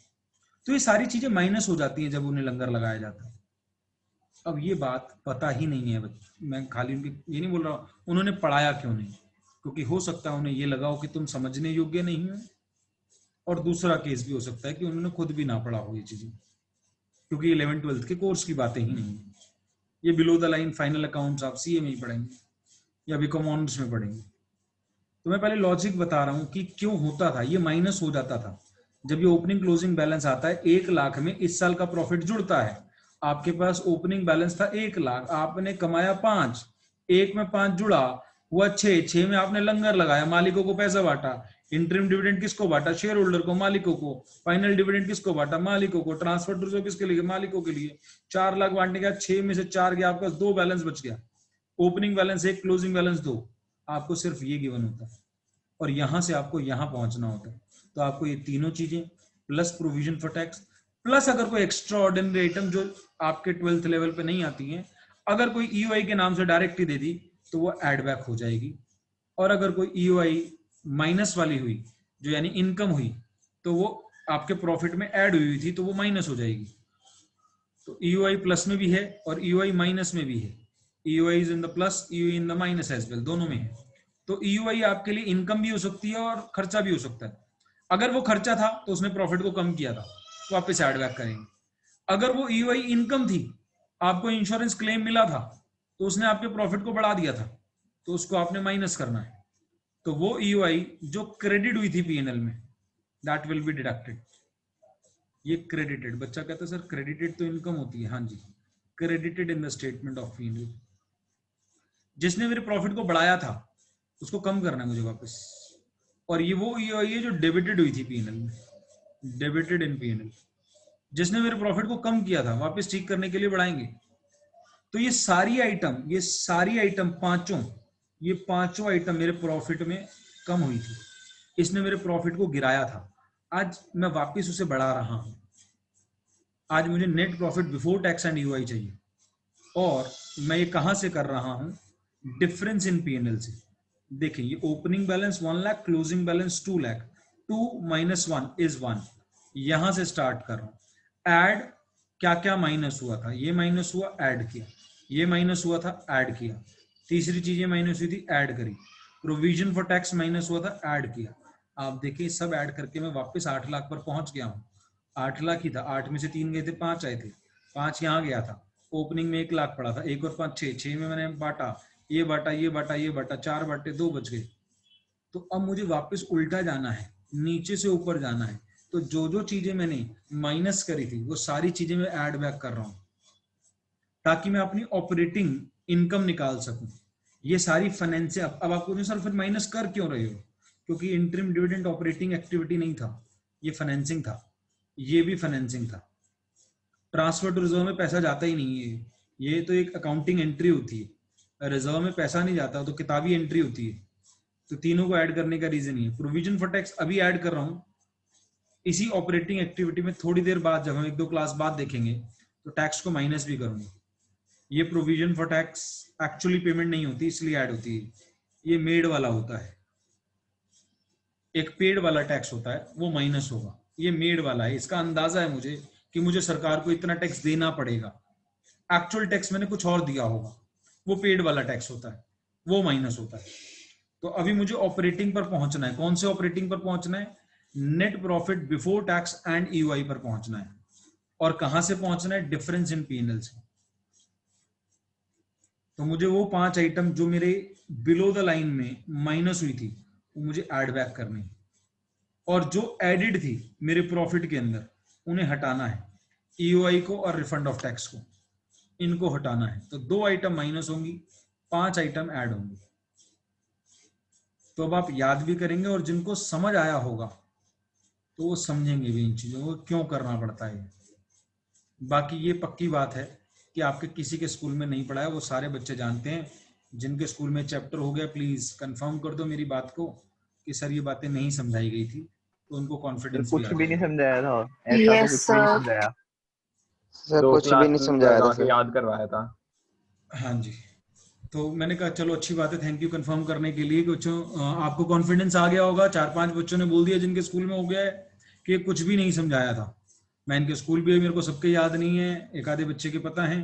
तो ये सारी चीजें माइनस हो जाती हैं जब उन्हें लंगर लगाया जाता है। अब ये बात पता ही नहीं है, मैं खाली उनकी ये नहीं बोल रहा उन्होंने पढ़ाया क्यों नहीं, क्योंकि हो सकता है उन्हें ये लगा हो कि तुम समझने योग्य नहीं हो, और दूसरा केस भी हो सकता है कि उन्होंने खुद भी ना पढ़ा हो ये चीजें, क्योंकि 11th-12th के कोर्स की बातें ही नहीं है। ये below the line final accounts आप सीए में ही पढ़ेंगे या बीकॉम ऑनर्स में पढ़ेंगे। तो मैं पहले लॉजिक बता रहा हूं कि क्यों होता था, ये माइनस हो जाता था जब ये ओपनिंग क्लोजिंग बैलेंस आता है। 1 लाख में इस साल का प्रॉफिट जुड़ता है, आपके पास ओपनिंग बैलेंस था 1 लाख, आपने कमाया 5, 1 में 5 जुड़ा हुआ 6 में आपने लंगर लगाया, मालिकों को पैसा बांटा, इंटरिम डिविडेंड किसको बांटा, शेयर होल्डर को, मालिकों को, फाइनल डिविडेंड किसको बांटा, मालिकों को, ट्रांसफर टू रिजर्व किसके लिए, मालिकों के लिए। 4 लाख बांटने का 6 में से 4 गया, आपका 2 बैलेंस बच गया, ओपनिंग बैलेंस 1, क्लोजिंग बैलेंस 2, आपको सिर्फ ये गिवन होता है और यहां से आपको यहां पहुंचना होता है। तो आपको ये तीनों चीजें plus provision for tax, plus अगर कोई एक्स्ट्रा ऑर्डिनरी आइटम जो आपके 12th लेवल पे नहीं आती है, अगर कोई ईओआई के नाम से डायरेक्ट ही दे दी तो वो एड बैक हो जाएगी, और अगर कोई ईओआई माइनस वाली हुई जो यानी इनकम हुई तो वो आपके प्रॉफिट में ऐड हुई थी तो वो माइनस हो जाएगी। तो ईओआई प्लस में भी है और ईओआई माइनस में भी है, EOI is in the plus, EOI in the minus as well, दोनों में है। तो ईओआई आपके लिए इनकम भी हो सकती है और खर्चा भी हो सकता है। अगर वो खर्चा था तो उसने प्रॉफिट को कम किया था, वापस एड बैक करेंगे। अगर वो ईओआई इनकम थी, आपको इंश्योरेंस क्लेम मिला था तो उसने आपके प्रॉफिट को बढ़ा दिया था, तो उसको आपने माइनस करना है। तो वो ईओआई जो क्रेडिट हुई थी पीएनएल में, दैट विल बी डिडक्टेड। ये क्रेडिटेड, बच्चा कहता है सर क्रेडिटेड तो इनकम होती है, हाँ जी, credited in the statement of PNL. जिसने मेरे प्रॉफिट को बढ़ाया था उसको कम करना है मुझे वापस, और ये वो ईओआई है जो डेबिटेड हुई थी पीएनएल में, डेबिटेड इन पीएनएल। जिसने मेरे प्रॉफिट को कम किया था वापस ठीक करने के लिए बढ़ाएंगे। तो ये सारी आइटम पांचों आइटम मेरे प्रॉफिट में कम हुई थी, इसने मेरे प्रॉफिट को गिराया था। आज मैं वापस उसे बढ़ा रहा हूं, आज मुझे net profit before tax and EOI चाहिए, और मैं ये कहां से कर रहा हूं, डिफरेंस इन पीएनएल से। देखिए ये opening balance 1 lakh, closing balance 2 lakh, 2 - 1 is 1, यहां से स्टार्ट कर रहा हूं। ऐड क्या क्या माइनस हुआ था, ये माइनस हुआ, ऐड किया, ये माइनस हुआ था, ऐड किया, तीसरी चीज ये माइनस हुई थी, ऐड करी, प्रोविजन फॉर टैक्स माइनस हुआ था, ऐड किया। आप देखिए सब ऐड करके मैं वापस 8 लाख पर पहुंच गया हूं। 8 लाख ही था, 8 में से 3 गए थे, 5 आए थे, 5 यहाँ गया था, ओपनिंग में 1 लाख पड़ा था, 1 और 5 6 में मैंने बांटा, ये बांटा, ये बांटा, ये बांटा, 4 बांटे, 2 बच गए। तो अब मुझे वापस उल्टा जाना है, नीचे से ऊपर जाना है। तो जो जो चीजें मैंने माइनस करी थी वो सारी चीजें मैं ऐड बैक कर रहा हूं, ताकि मैं अपनी ऑपरेटिंग इनकम निकाल सकूं। ये सारी फाइनेंस, अब आपको नहीं सर फिर माइनस कर क्यों रहे हो, क्योंकि इंटरिम डिविडेंड ऑपरेटिंग एक्टिविटी नहीं था, ये फाइनेंसिंग था, ये भी फाइनेंसिंग था। ट्रांसफर टू रिजर्व में पैसा जाता ही नहीं है, ये तो एक अकाउंटिंग एंट्री होती है, रिजर्व में पैसा नहीं जाता तो किताबी एंट्री होती है। तो तीनों को ऐड करने का रीजन ये, प्रोविजन फॉर टैक्स अभी ऐड कर रहा हूं इसी ऑपरेटिंग एक्टिविटी में। थोड़ी देर बाद जब हम 1-2 क्लास बाद देखेंगे तो टैक्स को माइनस भी करूंगा। ये provision for tax actually payment नहीं होती इसलिए ऐड होती है, ये मेड वाला होता है। एक पेड वाला टैक्स होता है वो माइनस होगा, ये मेड वाला है। इसका अंदाजा है मुझे कि मुझे सरकार को इतना टैक्स देना पड़ेगा, एक्चुअल टैक्स मैंने कुछ और दिया होगा, वो पेड वाला टैक्स होता है, वो माइनस होता है। तो अभी मुझे ऑपरेटिंग पर पहुंचना है। कौन से ऑपरेटिंग पर पहुंचना है, net profit before tax and EOI पर पहुंचना है। और कहां से पहुंचना है? डिफरेंस इन पीएनएल से। तो मुझे वो 5 आइटम जो मेरे बिलो द लाइन में माइनस हुई थी वो मुझे ऐड बैक करनी है, और जो एडिड थी मेरे प्रॉफिट के अंदर उन्हें हटाना है, ईओआई को और रिफंड ऑफ टैक्स को, इनको हटाना है। तो 2 आइटम माइनस होंगी, 5 आइटम ऐड होंगी। तो अब आप याद भी करेंगे और जिनको समझ आया होगा तो वो समझेंगे भी इन चीजों को क्यों करना पड़ता है। बाकी ये पक्की बात है कि आपके किसी के स्कूल में नहीं पढ़ा है, वो सारे बच्चे जानते हैं। जिनके स्कूल में चैप्टर हो गया प्लीज कंफर्म कर दो मेरी बात को कि सर ये बातें नहीं समझाई गई थी, तो उनको कॉन्फिडेंस कुछ भी नहीं समझाया था ऐसा, तो Yes, कुछ भी नहीं sir. समझाया। सर दो कुछ भी क्लास नहीं समझाया था लगा के सर। याद करवाया था। हाँ जी, तो मैंने कहा चलो अच्छी बात है, थैंक यू कंफर्म करने के लिए। कुछ आपको कॉन्फिडेंस आ गया होगा। 4-5 बच्चों ने बोल दिया जिनके स्कूल में हो गया है कि कुछ भी नहीं समझाया था। मैं इनके स्कूल भी मेरे को सबके याद नहीं है, एक आधे बच्चे के पता है।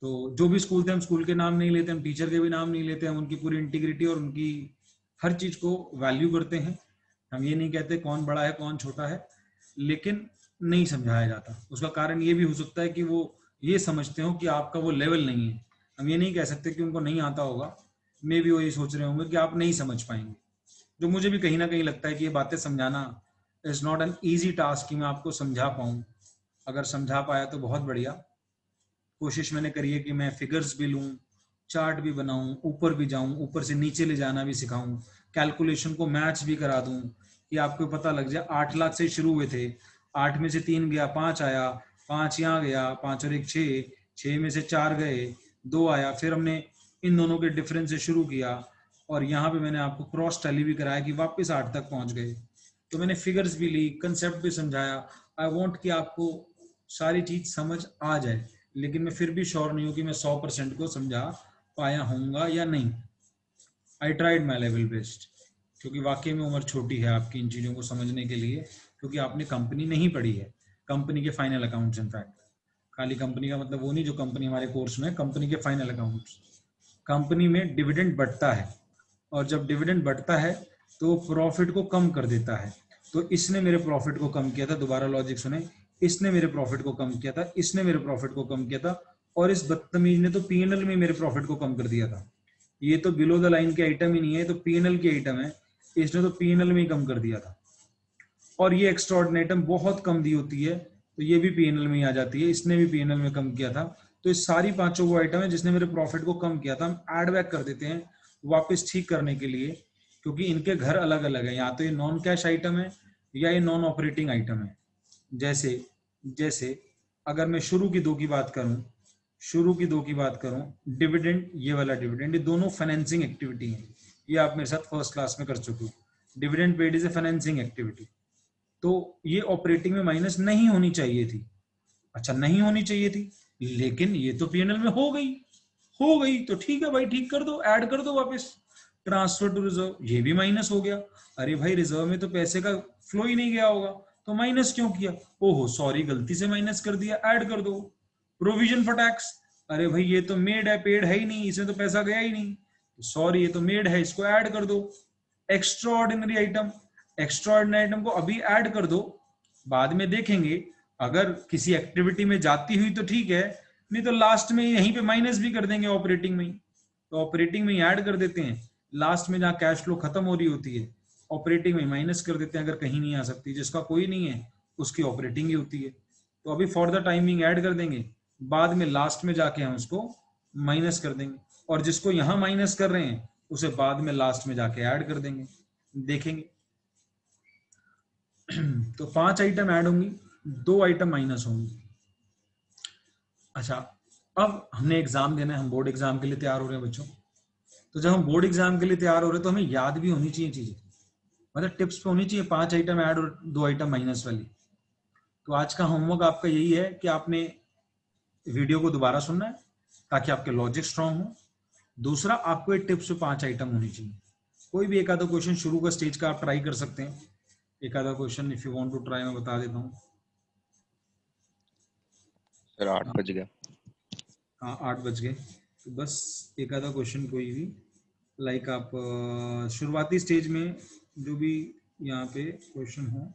तो जो भी स्कूल थे, हम स्कूल के नाम नहीं लेते, हम टीचर के भी नाम नहीं लेते, हम उनकी पूरी इंटीग्रिटी और उनकी हर चीज को वैल्यू करते हैं। हम ये नहीं कहते कौन बड़ा है कौन छोटा है, लेकिन नहीं समझाया जाता। उसका कारण ये भी हो सकता है कि वो ये समझते हो कि आपका वो लेवल नहीं है। हम ये नहीं कह सकते कि उनको नहीं आता होगा, मे भी वो ये सोच रहे होंगे कि आप नहीं समझ पाएंगे। जो मुझे भी कहीं ना कहीं लगता है कि ये बातें समझाना is not an easy task कि मैं आपको समझा पाऊँ। अगर समझा पाया तो बहुत बढ़िया। कोशिश मैंने करी है कि मैं फिगर्स भी लूँ, चार्ट भी बनाऊं, ऊपर भी जाऊं, ऊपर से नीचे ले जाना भी सिखाऊं, कैलकुलेशन को मैच भी करा दूं कि आपको पता लग जाए। 8 लाख से शुरू हुए थे, 8 में से 3 गया, 5 आया, 5 यहाँ गया, 5 और 1 6, 6 में से 4 गए, 2 आया। फिर हमने इन दोनों के डिफरेंस से शुरू किया और यहाँ पे मैंने आपको क्रॉस टैली भी कराया कि वापस 8 तक पहुंच गए। तो मैंने फिगर्स भी ली, कंसेप्ट भी समझाया। आई वॉन्ट कि आपको सारी चीज समझ आ जाए, लेकिन मैं फिर भी श्योर नहीं हूँ कि मैं 100% को समझा पाया होऊंगा या नहीं। I tried my level best, क्योंकि वाकई में उम्र छोटी है आपकी इन चीज़ों को समझने के लिए, क्योंकि आपने कंपनी नहीं पढ़ी है, कंपनी के फाइनल अकाउंट्स। इनफैक्ट खाली कंपनी का मतलब वो नहीं जो कंपनी हमारे कोर्स में, कंपनी के फाइनल अकाउंट्स। कंपनी में डिविडेंड बढ़ता है, और जब डिविडेंड बढ़ता है तो प्रॉफिट को कम कर देता है। तो इसने मेरे प्रॉफिट को कम किया था, दोबारा लॉजिक सुने, इसने मेरे प्रॉफिट को कम किया था, इसने मेरे प्रॉफिट को कम किया था, और इस बदतमीज ने तो पीएनएल में मेरे प्रॉफिट को कम कर दिया था। ये तो बिलो द लाइन के आइटम ही नहीं है, तो पीएनएल के आइटम है, इसने तो पीएनएल में ही कम कर दिया था। और ये एक्स्ट्राऑर्डिनरी आइटम बहुत कम दी होती है, तो ये भी पीएनएल में ही आ जाती है, इसने भी पीएनएल में कम किया था। तो इस सारी 5 वो आइटम है जिसने मेरे प्रॉफिट को कम किया था, हम एड बैक कर देते हैं वापस ठीक करने के लिए, क्योंकि इनके घर अलग अलग है। या तो ये नॉन कैश आइटम है या ये नॉन ऑपरेटिंग आइटम है। जैसे अगर मैं शुरू की 2 की बात करूं, डिविडेंड, ये वाला डिविडेंड, ये दोनों फाइनेंसिंग एक्टिविटी है। ये आप मेरे साथ फर्स्ट क्लास में कर चुके हो। Dividend paid is a financing activity, तो ये ऑपरेटिंग में माइनस नहीं होनी चाहिए थी। अच्छा, नहीं होनी चाहिए थी, लेकिन ये तो पीएनएल में हो गई तो ठीक है भाई, ठीक कर दो, ऐड कर दो वापस। ट्रांसफर टू रिजर्व, ये भी माइनस हो गया। अरे भाई, रिजर्व में तो पैसे का फ्लो ही नहीं गया होगा, तो माइनस क्यों किया? ओहो सॉरी, गलती से माइनस कर दिया, ऐड कर दो। प्रोविजन फॉर टैक्स, अरे भाई ये तो मेड है, पेड है ही नहीं, इसमें तो पैसा गया ही नहीं, सॉरी ये तो मेड है, इसको ऐड कर दो। एक्स्ट्रा ऑर्डिनरी आइटम को अभी ऐड कर दो, बाद में देखेंगे अगर किसी एक्टिविटी में जाती हुई तो ठीक है, नहीं तो लास्ट में यहीं पे माइनस भी कर देंगे ऑपरेटिंग में ही। तो ऑपरेटिंग में ही ऐड कर देते हैं, लास्ट में जहाँ कैश फ्लो खत्म हो रही होती है ऑपरेटिंग में माइनस कर देते हैं। अगर कहीं नहीं आ सकती, जिसका कोई नहीं है उसकी ऑपरेटिंग ही होती है। तो अभी फॉर द टाइमिंग ऐड कर देंगे, बाद में लास्ट में जाके हम उसको माइनस कर देंगे, और जिसको यहाँ माइनस कर रहे हैं उसे बाद में लास्ट में जाके ऐड कर देंगे, देखेंगे। तो 5 आइटम ऐड होंगी, 2 आइटम माइनस होंगी। अच्छा, अब हमने एग्जाम देना है, हम बोर्ड एग्जाम के लिए तैयार हो रहे हैं बच्चों। तो जब हम बोर्ड एग्जाम के लिए तैयार हो रहे हैं तो हमें याद भी होनी चाहिए चीजें, मतलब टिप्स पे होनी चाहिए। 5 आइटम ऐड और 2 आइटम माइनस वाली। तो आज का होमवर्क आपका यही है कि आपने वीडियो को दोबारा सुनना है ताकि आपके लॉजिक स्ट्रांग हो। दूसरा, आपको एक टिप्स पे 5 आइटम होनी चाहिए। कोई भी एक आधा क्वेश्चन शुरू का स्टेज का आप ट्राई कर सकते हैं। एक आधा question if you want to try, मैं बता देता हूँ। सर 8 बज गया। हाँ 8 बज गए, तो बस एक आधा क्वेश्चन कोई भी, लाइक आप शुरुआती स्टेज में जो भी यहाँ पे क्वेश्चन हो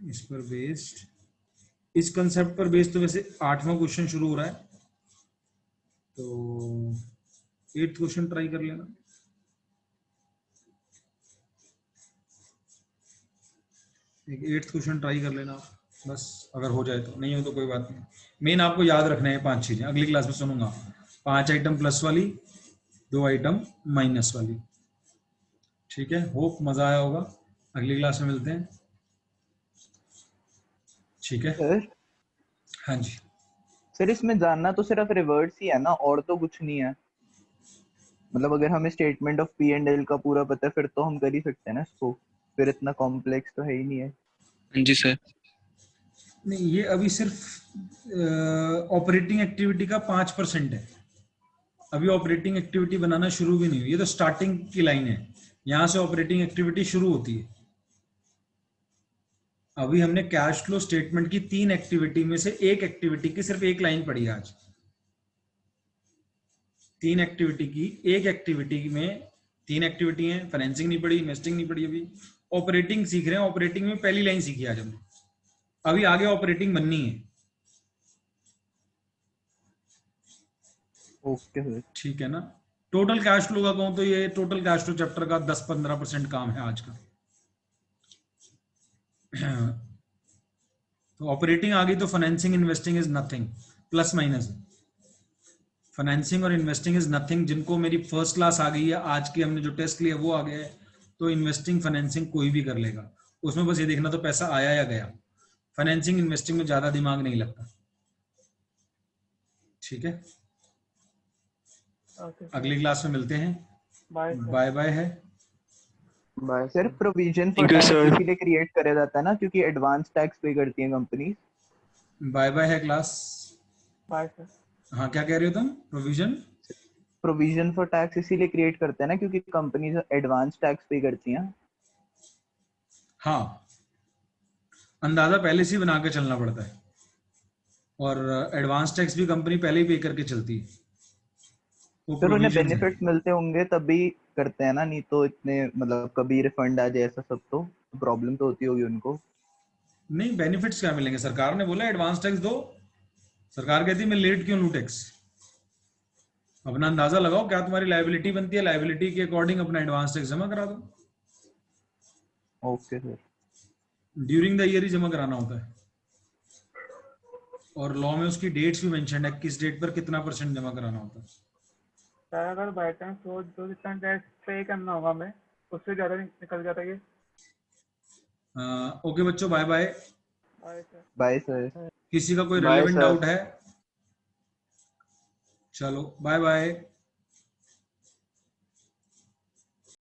इस पर बेस्ड, इस कंसेप्ट पर बेस्ड तो वैसे 8वां क्वेश्चन शुरू हो रहा है, तो 8th क्वेश्चन ट्राई कर लेना। एक 8th क्वेश्चन ट्राई कर लेना बस, अगर हो जाए तो, नहीं हो तो कोई बात नहीं। मेन आपको याद रखना है 5 चीजें, अगली क्लास में सुनूंगा। 5 आइटम प्लस वाली, 2 आइटम माइनस वाली, ठीक है। होप मजा आया होगा, अगली क्लास में मिलते हैं, ठीक है। सर हाँ जी, सर इसमें जानना तो सिर्फ रिवर्स ही है ना, और तो कुछ नहीं है? मतलब अगर हमें statement of P and L का पूरा पता है फिर तो हम कर ही सकते हैं ना इसको, फिर इतना कॉम्प्लेक्स तो है ही नहीं है। जी सर। नहीं ये अभी सिर्फ ऑपरेटिंग एक्टिविटी का 5% है, अभी ऑपरेटिंग एक्टिविटी बनाना शुरू भी नहीं हुई, ये तो स्टार्टिंग की लाइन है, यहाँ से ऑपरेटिंग एक्टिविटी शुरू होती है। अभी हमने कैश फ्लो स्टेटमेंट की 3 एक्टिविटी में से एक एक्टिविटी की सिर्फ एक लाइन पढ़ी आज। 3 एक्टिविटी की एक एक्टिविटी में 3 एक्टिविटी हैं, फाइनेंसिंग नहीं पढ़ी, इन्वेस्टिंग नहीं पढ़ी, अभी ऑपरेटिंग सीख रहे हैं। ऑपरेटिंग में पहली लाइन सीखी आज हमने, अभी आगे ऑपरेटिंग बननी है। ओके सर, ठीक है ना। टोटल कैश फ्लो का कहूं तो ये टोटल कैश फ्लो चैप्टर का 10-15% काम है आज का। तो ऑपरेटिंग आ गई तो financing investing is nothing, plus minus है। फाइनेंसिंग और इन्वेस्टिंग इज नथिंग, जिनको मेरी फर्स्ट क्लास आ गई है, आज की हमने जो टेस्ट लिया वो आ गया है, तो इन्वेस्टिंग फाइनेंसिंग कोई भी कर लेगा, उसमें बस ये देखना तो पैसा आया या गया। फाइनेंसिंग इन्वेस्टिंग में ज्यादा दिमाग नहीं लगता, ठीक है। ओके अगली क्लास में मिलते हैं, बाय बाय बाय है। Bye sir provision for Thank you, tax sir. इसीलिए क्रिएट करा जाता है ना क्योंकि एडवांस टैक्स पे करती हैं कंपनी। बाय बाय है क्लास। Bye sir. हाँ क्या कह रहे हो तुम? प्रोविजन फॉर टैक्स इसीलिए क्रिएट करते हैं ना क्योंकि कंपनीज एडवांस टैक्स पे करती हैं। हाँ, अंदाजा पहले से ही बना के चलना पड़ता है, और एडवांस टैक्स भी कंपनी पहले ही पे करके चलती है। वो सर उन्हें provisions हैं। बेनिफिट्स मिलते होंगे तभी करते हैं ना, नहीं तो इतने मतलब कभी रिफंड आ जाए ऐसा सब तो प्रॉब्लम तो होती होगी उनको। नहीं बेनिफिट्स क्या मिलेंगे, सरकार ने बोला एडवांस टैक्स दो, सरकार कहती है मैं लेट क्यों लूं टैक्स। अपना अंदाजा लगाओ क्या तुम्हारी लायबिलिटी बनती है, लायबिलिटी के अकॉर्डिंग अपना एडवांस टैक्स जमा करा दो। Okay sir, during the year ही जमा कराना होता है, और लॉ में उसकी डेट्स भी मेंशन है, किस डेट पर कितना % जमा कराना होता है। सर अगर बाई चांस वो जो जितना टैक्स पे करना होगा हमें उससे ज़्यादा निकल जाता है ये। ओके बच्चों, bye bye. Bye sir. Bye sir. किसी का कोई Bye, रिलेवेंट sir. डाउट है? चलो बाय बाय।